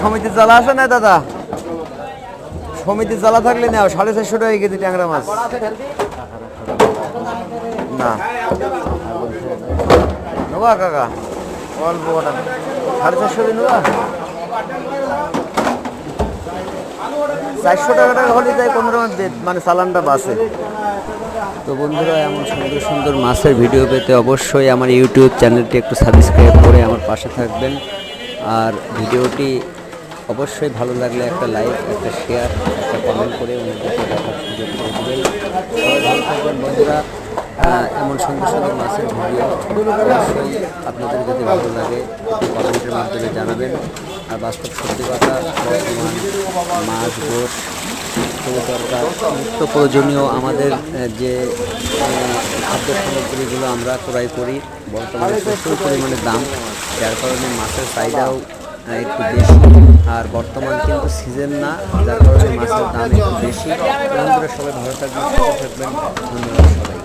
সমিতির জ্বালা আছে না দাদা? সমিতির জ্বালা থাকলে নাও 450 টাকা কেজি ট্যাংরা মাছ। না নেবা কাকা অল্প 450 দিন নেবা। 400 টাকা হলে যায় কোনো রকম মানে চালানটা বাসে। তো বন্ধুরা, এমন সুন্দর সুন্দর মাছের ভিডিও পেতে অবশ্যই আমার ইউটিউব চ্যানেলটি একটু সাবস্ক্রাইব করে আমার পাশে থাকবেন। আর ভিডিওটি অবশ্যই ভালো লাগলে একটা লাইক, একটা শেয়ার, একটা কমেন্ট করে অন্যদেরকে দেখার সুযোগ করে দেবেন। সবাই ভালো থাকবেন বন্ধুরা। এমন সুন্দর সুন্দর মাছের ভিডিও অবশ্যই আপনাদের যদি ভালো লাগে কমেন্টের মাধ্যমে জানাবেন। আর বাস্তব সত্যি কথা, বর্তমান মাছ, গোশ, দরকার নিত্য প্রয়োজনীয় আমাদের যে খাদ্য সামগ্রীগুলো আমরা ক্রয় করি বর্তমানে প্রচুর পরিমাণে দাম, যার কারণে মাছের চাহিদাও একটু বেশি। আর বর্তমান কিন্তু সিজন না, যার কারণে মাছের দাম একটু বেশি। বন্ধুরা সবাই ভালো থাকবেন, সুস্থ থাকবেন। ধন্যবাদ সবাইকে।